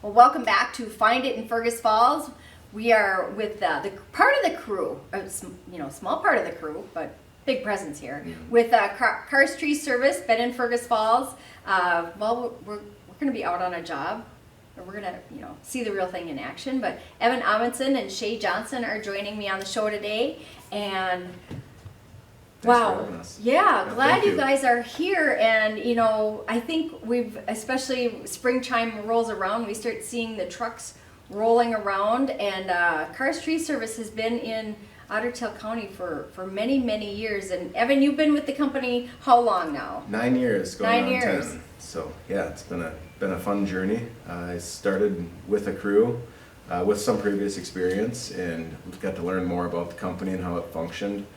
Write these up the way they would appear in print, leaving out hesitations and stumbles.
Well, welcome back to Find It in Fergus Falls. We are with the part of the crew, small part of the crew, but big presence here, with Carr's Tree Service, been in Fergus Falls. We're going to be out on a job. We're going to, see the real thing in action. But Evan Amundsen and Shay Johnson are joining me on the show today. And Thanks for having us. yeah, glad thank you you guys are here. And, I think especially springtime rolls around, we start seeing the trucks rolling around. And Carr's Tree Service has been in Otter Tail County for many, many years. And Evan, you've been with the company how long now? 9 years, going 9 on years. 10. So yeah, it's been a fun journey. I started with a crew with some previous experience and got to learn more about the company and how it functioned.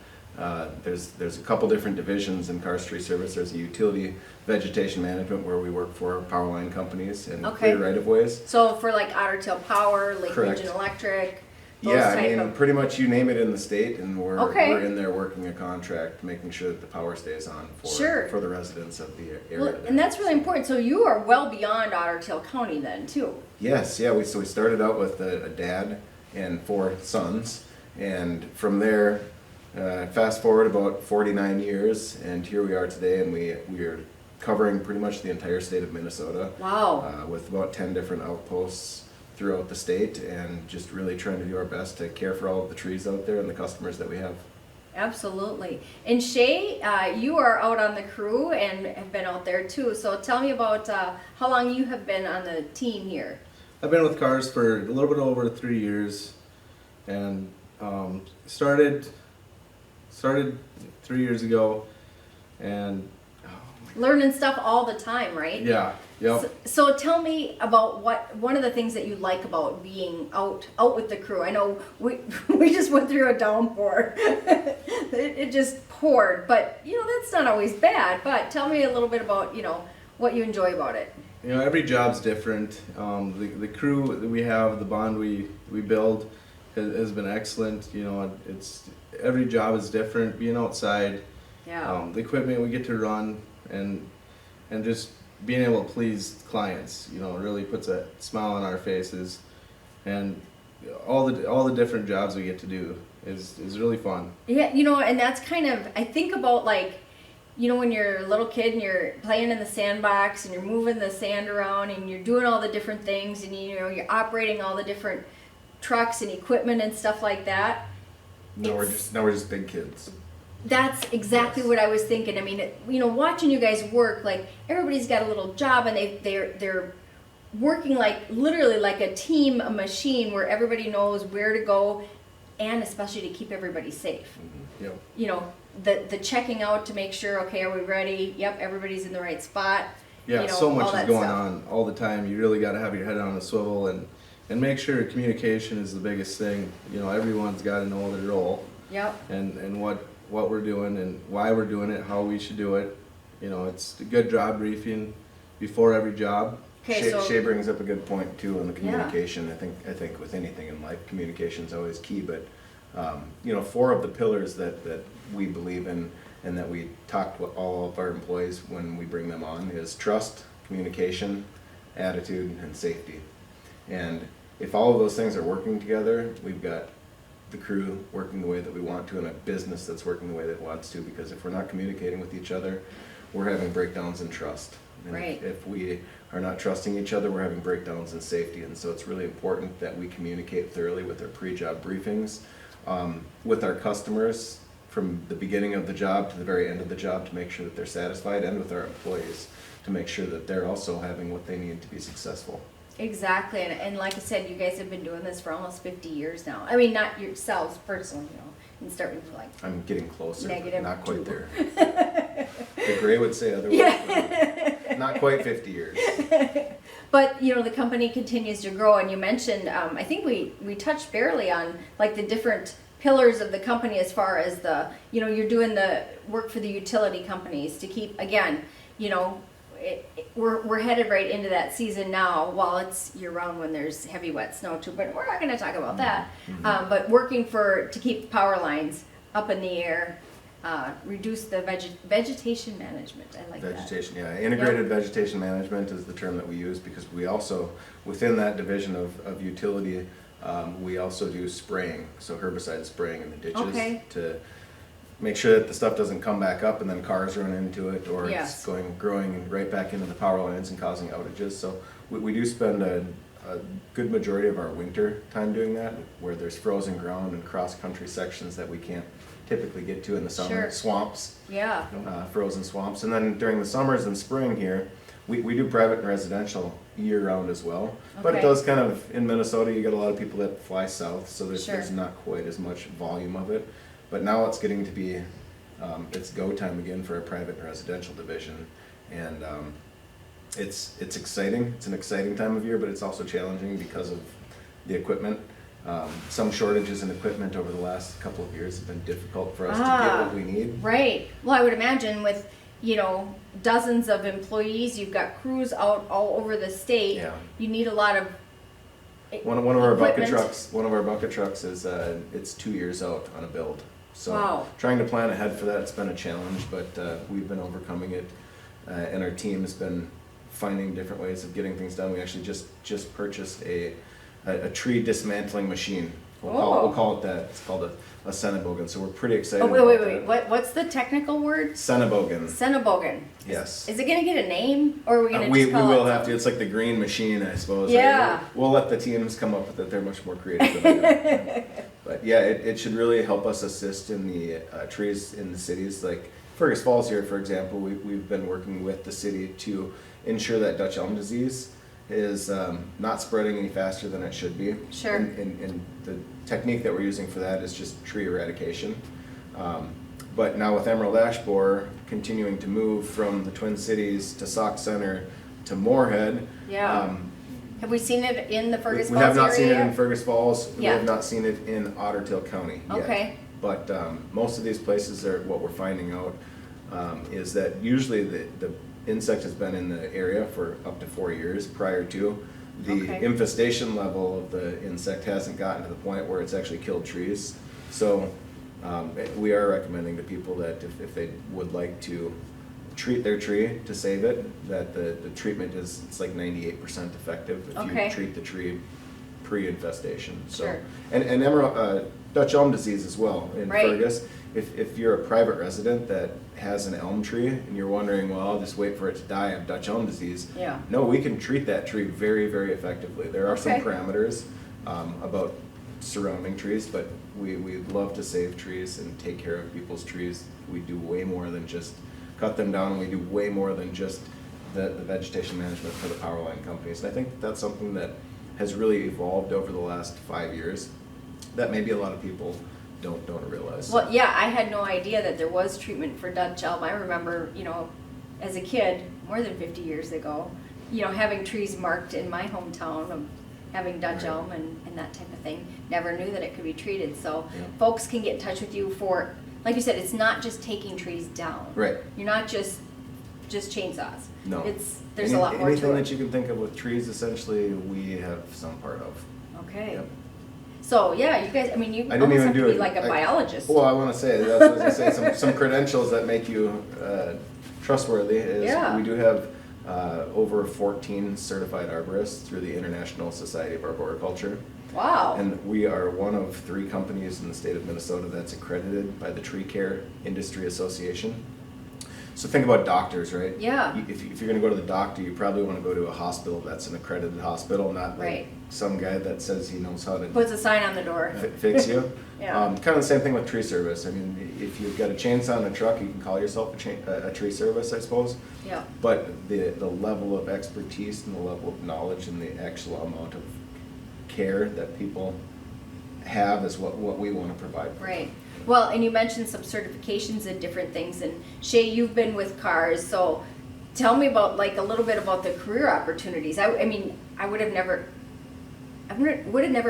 There's a couple different divisions in Carr's Tree Service. There's a utility vegetation management where we work for power line companies and clear right-of-ways. So for like Otter Tail Power, Lake Correct. Region Electric, those Yeah, type of... pretty much you name it in the state, and we're in there working a contract, making sure that the power stays on for the residents of the area. Well, and that's really important. So you are well beyond Otter Tail County then too. Yes, yeah. We started out with a dad and 4 sons, and from there, fast forward about 49 years, and here we are today, and we are covering pretty much the entire state of Minnesota. Wow. With about 10 different outposts throughout the state, and just really trying to do our best to care for all of the trees out there and the customers that we have. Absolutely. And Shay, you are out on the crew and have been out there too. So tell me about how long you have been on the team here. I've been with Carr's for a little bit over 3 years, and started 3 years ago, and Learning stuff all the time, right? yeah, yep. So tell me about one of the things that you like about being out with the crew. I know we just went through a downpour. it just poured, but that's not always bad. But tell me a little bit about what you enjoy about it. Every job's different. The crew that we have, the bond we build has been excellent. It's every job is different. Being outside, the equipment we get to run, and just being able to please clients, really puts a smile on our faces, and all the different jobs we get to do is really fun. Yeah, and that's kind of, I think about when you're a little kid and you're playing in the sandbox and you're moving the sand around and you're doing all the different things and you're operating all the different trucks and equipment and stuff like that. Now we're just big kids. That's exactly what I was thinking. I mean, watching you guys work, everybody's got a little job and they're working literally like a team, a machine where everybody knows where to go, and especially to keep everybody safe. Mm-hmm. Yep. The checking out to make sure, okay, are we ready? Yep, everybody's in the right spot. Yeah, so much is going stuff on all the time. You really got to have your head on a swivel and make sure communication is the biggest thing. Everyone's got to know their role. Yep. And what we're doing and why we're doing it, how we should do it. It's a good job briefing before every job. Okay, Shay brings up a good point too on the communication. I think with anything in life, communication is always key. But 4 of the pillars that we believe in and that we talk to all of our employees when we bring them on is trust, communication, attitude, and safety. And if all of those things are working together, we've got the crew working the way that we want to, and a business that's working the way that it wants to. Because if we're not communicating with each other, we're having breakdowns in trust. And right. if we are not trusting each other, we're having breakdowns in safety. And so it's really important that we communicate thoroughly with our pre-job briefings, with our customers from the beginning of the job to the very end of the job, to make sure that they're satisfied, and with our employees to make sure that they're also having what they need to be successful. Exactly, and like I said, you guys have been doing this for almost 50 years now. I mean, not yourselves personally, and starting with I'm getting closer, negative not quite 2. there. The Gray would say otherwise. Yeah. Not quite 50 years. But the company continues to grow, and you mentioned, I think we touched barely on the different pillars of the company as far as you're doing the work for the utility companies to keep, again, we're headed right into that season now, while it's year-round when there's heavy wet snow too, but we're not going to talk about that. Mm-hmm. But working to keep power lines up in the air, reduce the vegetation management. I like Vegetation, yeah. Integrated vegetation management is the term that we use, because we also, within that division of utility, we also do spraying, so herbicide spraying in the ditches to make sure that the stuff doesn't come back up and then cars run into it, or it's growing right back into the power lines and causing outages. So we do spend a good majority of our winter time doing that, where there's frozen ground and cross-country sections that we can't typically get to in the summer. Swamps, frozen swamps. And then during the summers and spring here, we do private and residential year-round as well. But it does kind of, in Minnesota, you get a lot of people that fly south, so there's not quite as much volume of it. But now it's getting to be, it's go time again for a private and residential division. And it's exciting. It's an exciting time of year, but it's also challenging because of the equipment. Some shortages in equipment over the last couple of years have been difficult for us to get what we need. Right. Well, I would imagine with, dozens of employees, you've got crews out all over the state. Yeah. You need a lot of One of our bucket trucks is it's 2 years out on a build. So trying to plan ahead for that, it's been a challenge, but we've been overcoming it, and our team has been finding different ways of getting things done. We actually just purchased a tree dismantling machine. We'll call it that. It's called a Senebogen. So we're pretty excited. Wait. What's the technical word? Senebogen. Senebogen. Yes. Is it going to get a name, or are we going to we just call will it have to. It's like the green machine, I suppose. Yeah. Right? We'll let the teams come up with it. They're much more creative than I am. But yeah, it should really help us assist in the trees in the cities. Like Fergus Falls here, for example, we've been working with the city to ensure that Dutch elm disease is not spreading any faster than it should be. Sure. And the technique that we're using for that is just tree eradication. But now with emerald ash borer continuing to move from the Twin Cities to Sauk Center to Moorhead. Yeah. Have we seen it in the Fergus Falls We have not area seen it in Fergus Falls. Yeah. We have not seen it in Otter Tail County yet. Okay. But most of these places are, what we're finding out is that usually the insect has been in the area for up to 4 years prior to. The infestation level of the insect hasn't gotten to the point where it's actually killed trees. So we are recommending to people that if they would like to treat their tree to save it, that the treatment it's like 98% effective if you treat the tree pre-infestation. So and emerald Dutch elm disease as well in Fergus. If you're a private resident that has an elm tree and you're wondering, well, I'll just wait for it to die of Dutch elm disease. Yeah. No, we can treat that tree very, very effectively. There are some parameters about surrounding trees, but we love to save trees and take care of people's trees. We do way more than just cut them down. We do way more than just the vegetation management for the power line companies. And I think that's something that has really evolved over the last 5 years that maybe a lot of people don't realize. Well, yeah, I had no idea that there was treatment for Dutch elm. I remember, as a kid, more than 50 years ago, having trees marked in my hometown of having Dutch elm and that type of thing. Never knew that it could be treated. So folks can get in touch with you for, like you said, it's not just taking trees down. Right. You're not just chainsaws. No. There's a lot more to it. Anything that you can think of with trees, essentially, we have some part of. Okay. Yep. So yeah, you guys, you almost have to be like a biologist. Well, I want to say, that's what I was going to say, some credentials that make you trustworthy is we do have over 14 certified arborists through the International Society of Arboriculture. Wow. And we are one of 3 companies in the state of Minnesota that's accredited by the Tree Care Industry Association. So think about doctors, right? Yeah. If you're going to go to the doctor, you probably want to go to a hospital that's an accredited hospital, not like some guy that says he knows how to puts a sign on the door fix you. Yeah. Kind of the same thing with tree service. If you've got a chainsaw in a truck, you can call yourself a tree service, I suppose. Yeah. But the level of expertise and the level of knowledge and the actual amount of care that people have is what we want to provide. Right. Well, and you mentioned some certifications and different things, and Shay, you've been with Carr, so tell me about a little bit about the career opportunities. I would have never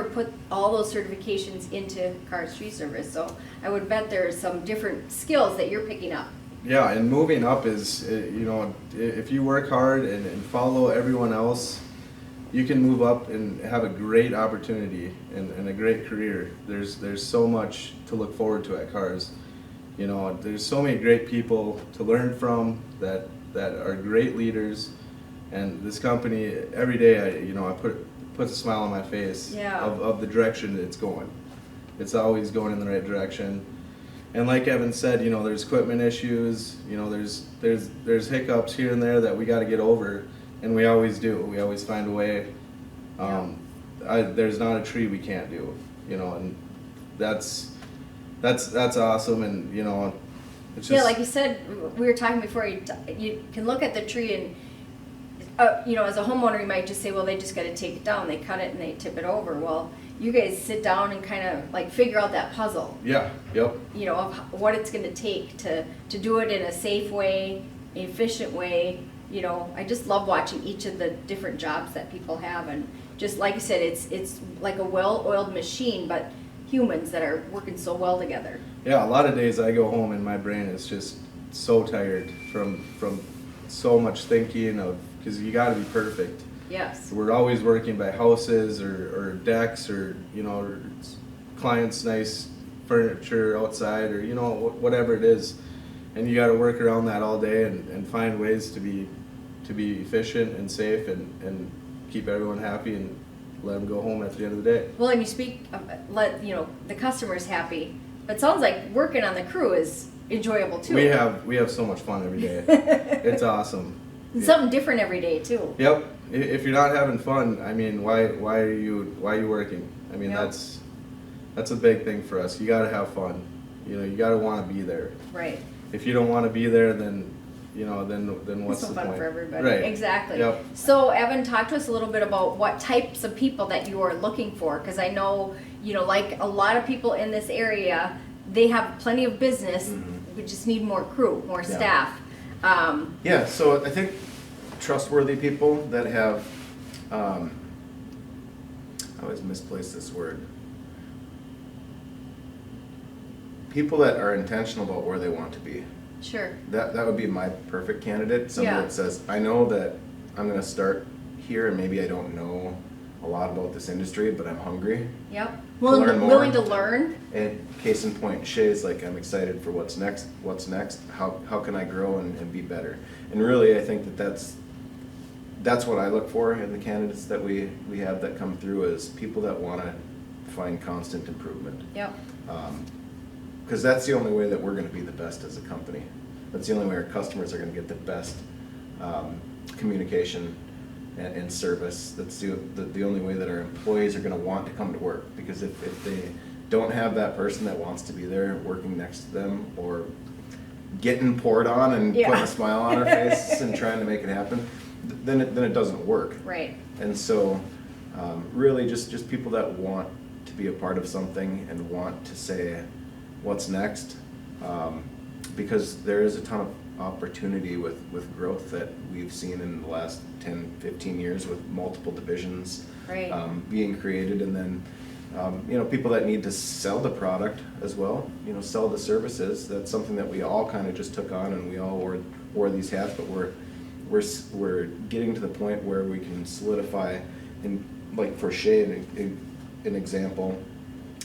put all those certifications into Carr's tree service, so I would bet there's some different skills that you're picking up. Yeah, and moving up is, if you work hard and follow everyone else, you can move up and have a great opportunity and a great career. There's so much to look forward to at Carr's. You know, there's so many great people to learn from that are great leaders, and this company every day I puts a smile on my face of the direction it's going. It's always going in the right direction. And like Evan said, you know, there's equipment issues, you know, there's hiccups here and there that we got to get over, and we always do. We always find a way. There's not a tree we can't do, you know, and that's awesome. And you know, it's just, like you said, we were talking before. You can look at the tree and you know, as a homeowner, you might just say, well, they just got to take it down. They cut it and they tip it over. Well, you guys sit down and kind of like figure out that puzzle. Yeah. Yep. You know, of what it's going to take to do it in a safe way, efficient way. You know, I just love watching each of the different jobs that people have, and just like you said, it's like a well-oiled machine, but humans that are working so well together. Yeah, a lot of days I go home and my brain is just so tired from so much thinking of, because you got to be perfect. Yes. We're always working by houses or decks, or you know, or clients' nice furniture outside, or you know, whatever it is, and you got to work around that all day and find ways to be efficient and safe and keep everyone happy and let them go home at the end of the day. Well, and you speak of, let you know, the customer's happy, but it sounds like working on the crew is enjoyable too. We have so much fun every day. It's awesome. And something different every day too. Yep. If you're not having fun, I mean, why are you working? I mean, Yep. that's a big thing for us. You got to have fun. You know, you got to want to be there. Right. If you don't want to be there, then you know, then what's It's so the fun point? for everybody. Right. Exactly. Yep. So Evan, talk to us a little bit about what types of people that you are looking for, because I know, you know, like a lot of people in this area, they have plenty of business. Mm-hmm. We just need more crew, more staff. Yeah, so I think trustworthy people that have, I always misplace this word. People that are intentional about where they want to be. Sure. That would be my perfect candidate. Somebody Yeah. that says, I know that I'm going to start here, and maybe I don't know a lot about this industry, but I'm hungry. Yep. learn more. Willing to learn. And case in point, Shay's like, I'm excited for what's next. What's next? How can I grow and be better? And really, I think that's what I look for in the candidates that we have that come through, is people that want to find constant improvement. Yep. Because that's the only way that we're going to be the best as a company. That's the only way our customers are going to get the best communication and service. That's the only way that our employees are going to want to come to work. Because if they don't have that person that wants to be there working next to them, or getting poured on and putting a smile on our face and trying to make it happen, then it doesn't work. Right. And so really just people that want to be a part of something and want to say what's next, because there is a ton of opportunity with growth that we've seen in the last 10, 15 years with multiple divisions being created, and then people that need to sell the product as well, sell the services. That's something that we all kind of just took on, and we all wore these hats, but we're getting to the point where we can solidify. And like for Shay, an example,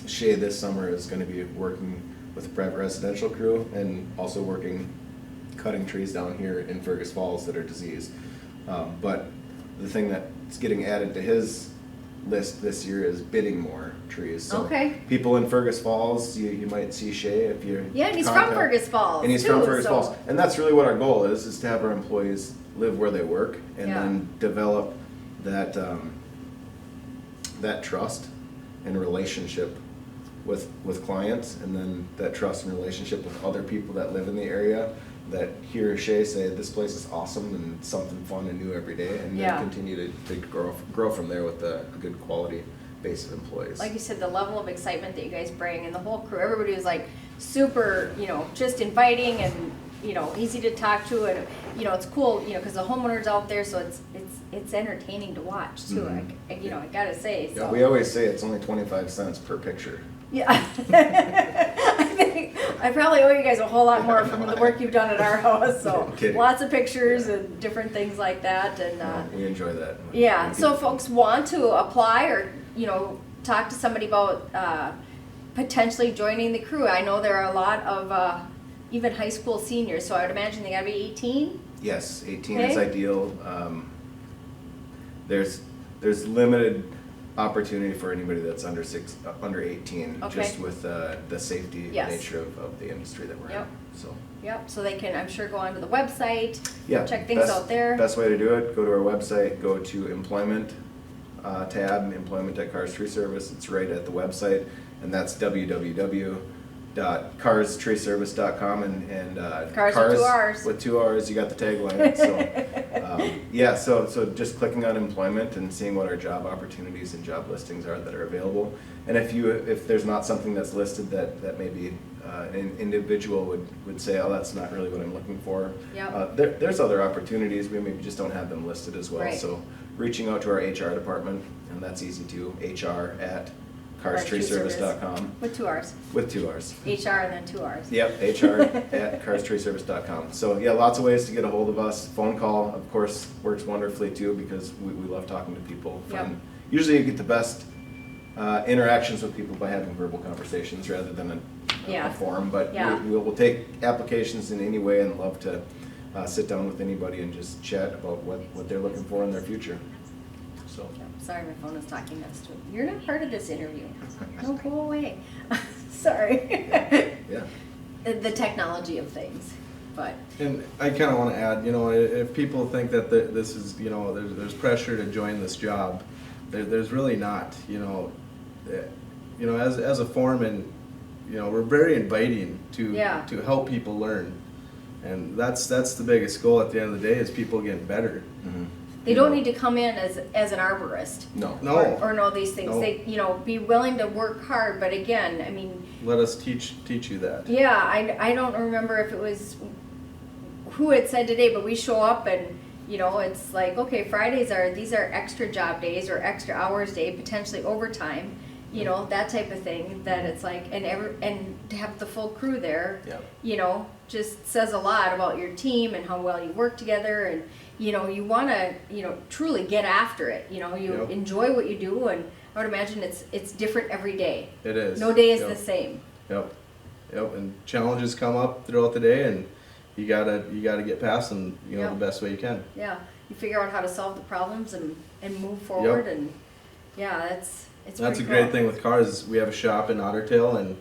Shay this summer is going to be working with a private residential crew and also cutting trees down here in Fergus Falls that are diseased. But the thing that's getting added to his list this year is bidding more trees. So people in Fergus Falls, you might see Shay if you're and he's from Fergus Falls. And he's from Fergus Falls. And that's really what our goal is to have our employees live where they work, and then develop that that trust and relationship with clients, and then that trust and relationship with other people that live in the area that hear Shay say this place is awesome and something fun and new every day, and then continue to grow from there with a good quality base of employees. Like you said, the level of excitement that you guys bring, and the whole crew, everybody was like super, just inviting and easy to talk to, and it's cool, because the homeowners out there, so it's entertaining to watch too. Mm-hmm. I gotta say. So. Yeah, we always say it's only 25 cents per picture. Yeah. I think I probably owe you guys a whole lot more from the work you've done at our house. So lots of pictures and different things like that, and we enjoy that. Yeah. So if folks want to apply or talk to somebody about potentially joining the crew, I know there are a lot of even high school seniors, so I would imagine they gotta be 18? Yes, 18 is Okay. ideal. There's limited opportunity for anybody that's under 18, Okay. just with the safety Yes. nature of the industry that we're Yep. in. So Yep, so they can, I'm sure, go onto the website, yeah, check things out there. Best way to do it: go to our website, go to employment tab, employment at Carr's Tree Service. It's right at the website, and that's www.carrstreeservice.com and Cars with 2 Rs. with 2 R's. You got the tagline. So yeah, so just clicking on employment and seeing what our job opportunities and job listings are that are available. And if there's not something that's listed that maybe an individual would say, oh, that's not really what I'm looking for. Yep. There's other opportunities. We maybe just don't have them listed as well. Right. So reaching out to our HR department, and that's easy too. HR at carstreeservice.com With 2 R's. with 2 R's. HR and then 2 R's. Yep, HR at carstreeservice.com. So yeah, lots of ways to get a hold of us. Phone call, of course, works wonderfully too, because we love talking to people. Yep. Usually you get the best interactions with people by having verbal conversations rather than a Yeah. form. But Yeah. we'll take applications in any way and love to sit down with anybody and just chat about what they're looking for in their future. So. Yep. Sorry, my phone is talking next to me. You're not part of this interview. No, go away. Sorry. Yeah. The technology of things, but And I kind of want to add, if people think that this is, there's pressure to join this job, there's really not. As a foreman, we're very inviting to Yeah. to help people learn, and that's the biggest goal at the end of the day is people getting better. Mhm. they don't need to come in as an arborist. No. No. Or know these things. No. They, be willing to work hard, but again, I mean, Let us teach you that. yeah, I don't remember if it was who had said today, but we show up and, it's like, okay, these are extra job days or extra hours day, potentially overtime, that type of thing, that it's like, and to have the full crew there, Yeah. just says a lot about your team and how well you work together, and, you want to, truly get after it, you Yep. enjoy what you do, and I would imagine it's different every day. It is. No day is Yep. the same. Yep. And challenges come up throughout the day, and you gotta get past them, Yep. the best way you can. Yeah, you figure out how to solve the problems and move forward, and yeah, it's That's pretty a great cool. thing with Cars. Is we have a shop in Otter Tail, and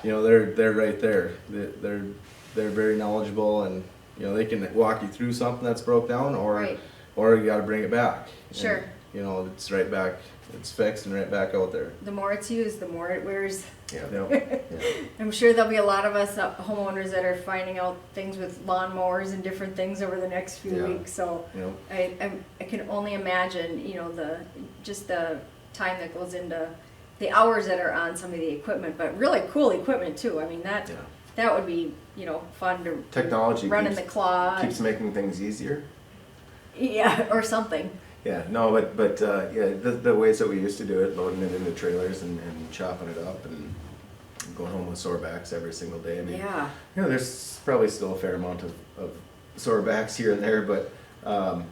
they're right there. They're very knowledgeable, and they can walk you through something that's broke down, Right. or you got to bring it back. Sure. And, it's right back. It's fixed and right back out there. The more it's used, the more it wears. Yeah. Yep. Yeah. I'm sure there'll be a lot of us homeowners that are finding out things with lawnmowers and different things over the next few Yeah. weeks. So I can only imagine, the time that goes into the hours that are on some of the equipment, but really cool equipment too. I mean Yeah. that would be fun to Technology run in keeps, the claw. keeps making things easier. Yeah, or something. Yeah, no, but yeah, the ways that we used to do it, loading it into trailers and chopping it up and going home with sore backs every single day. I mean, Yeah. there's probably still a fair amount of sore backs here and there, but But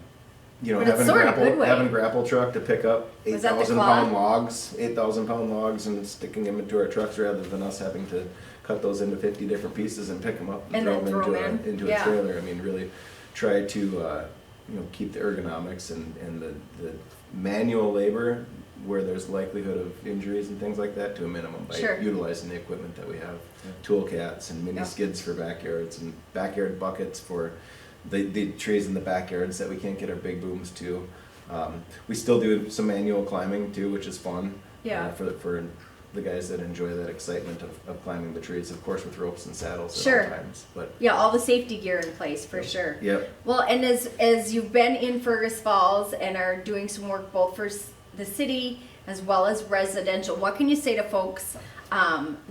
it's having sore in a good way. having a grapple truck to pick up Was that the 8,000 claw? pound logs, 8,000 pound logs, and sticking them into our trucks rather than us having to cut those into 50 different pieces and pick them up And then throw 'em in. into Yeah. a trailer. I mean, really try to keep the ergonomics and the manual labor where there's likelihood of injuries and things like that to a minimum by Sure. utilizing the equipment that we have. Tool cats and mini Yeah. skids for backyards and backyard buckets for the trees in the backyards that we can't get our big booms to. We still do some manual climbing too, which is fun. Yeah. For the guys that enjoy that excitement of climbing the trees, of course with ropes and saddles Sure. at all times. But Yeah, all the safety gear in place for sure. yep. Well, and as you've been in Fergus Falls and are doing some work both for the city as well as residential, what can you say to folks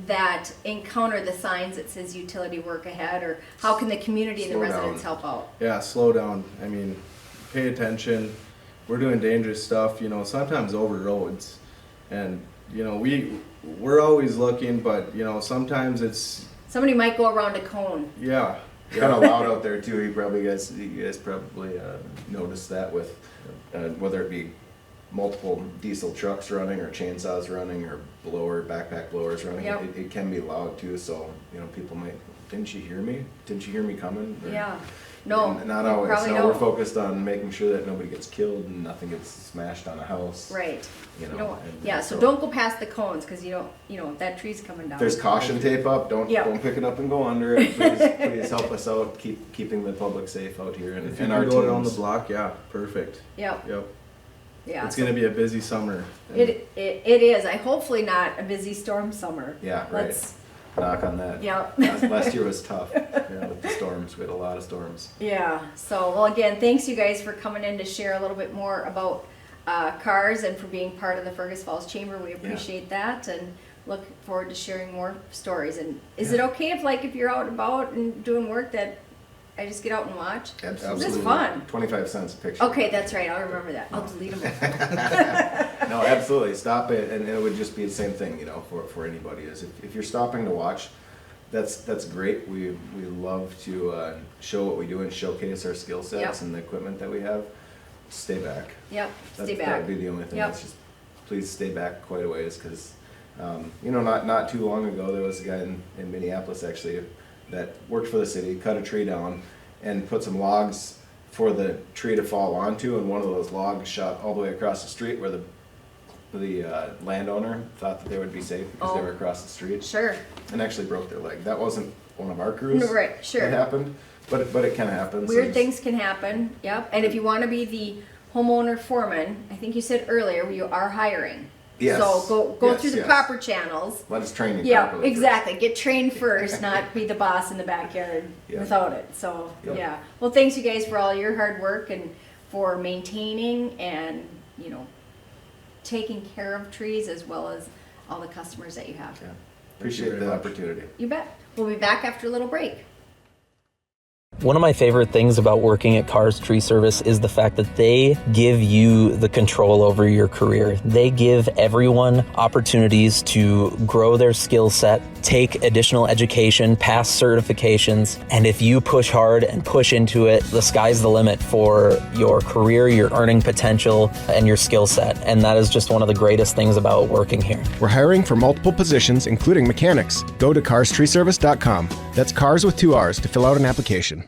that encounter the signs that says utility work ahead, or how can the community and the Slow down. residents help out? Yeah, slow down. I mean, pay attention. We're doing dangerous stuff, sometimes over roads. And, we're always looking, but, sometimes it's, Somebody might go around a cone. yeah. It's kind of loud out there too. You guys probably noticed that with whether it be multiple diesel trucks running or chainsaws running or backpack blowers running, Yep. it can be loud too. So, you know, people might, didn't you hear me? Didn't you hear me coming? Or, Yeah. No, not you always. probably No, we're don't. focused on making sure that nobody gets killed and nothing gets smashed on a house. Right. You know, don't- and yeah, so don't go past the cones, because you don't, you know, that tree's coming down. There's caution tape up. Don't Yep. don't pick it up and go under it. Please help us out. Keeping the public safe out here and, If you and can our go down the teams. block, yeah, perfect. Yep, Yep. yeah. It's so gonna be a busy summer. it is. Hopefully not a busy storm summer. Yeah, right. Let's, Knock on that. Yep. Last year was tough. Yeah, with the storms, we had a lot of storms. Yeah, so, well, again, thanks you guys for coming in to share a little bit more about cars and for being part of the Fergus Falls Chamber. We appreciate that and look forward to sharing more stories. And is it okay if you're out and about and doing work that I just get out and watch? Absolutely. This is fun. 25 cents a picture. Okay, that's right. I'll remember that. I'll delete them. No, absolutely. Stop it, and it would just be the same thing, you know, for anybody. Is if you're stopping to watch, that's great. We love to show what we do and showcase our skill sets Yep. and the equipment that we have. Stay back. Yep, stay That back. would be the only thing. Yep. It's just please stay back quite a ways because, you know, not too long ago there was a guy in Minneapolis actually that worked for the city, cut a tree down, and put some logs for the tree to fall onto, and one of those logs shot all the way across the street where the landowner thought that they would be safe because they Oh. were across the street Sure. and actually broke their leg. That wasn't one of our crews. No, right, sure. That happened, but it can happen. so Weird just- things can happen. Yep. And if you want to be the homeowner foreman, I think you said earlier you are hiring. Yes. So go Yes, through the yes. proper channels. Let us train you Yeah, properly first. exactly. Get trained first, not be the boss in the backyard Yeah. without it. So Yep. yeah. Well, thanks you guys for all your hard work and for maintaining and, you know, taking care of trees as well as all the customers that you have. Yeah. Appreciate very the much. opportunity. You bet. We'll be back after a little break. One of my favorite things about working at Carr's Tree Service is the fact that they give you the control over your career. They give everyone opportunities to grow their skill set, take additional education, pass certifications, and if you push hard and push into it, the sky's the limit for your career, your earning potential, and your skill set. And that is just one of the greatest things about working here. We're hiring for multiple positions, including mechanics. Go to carstreeservice.com. That's cars with 2 R's to fill out an application.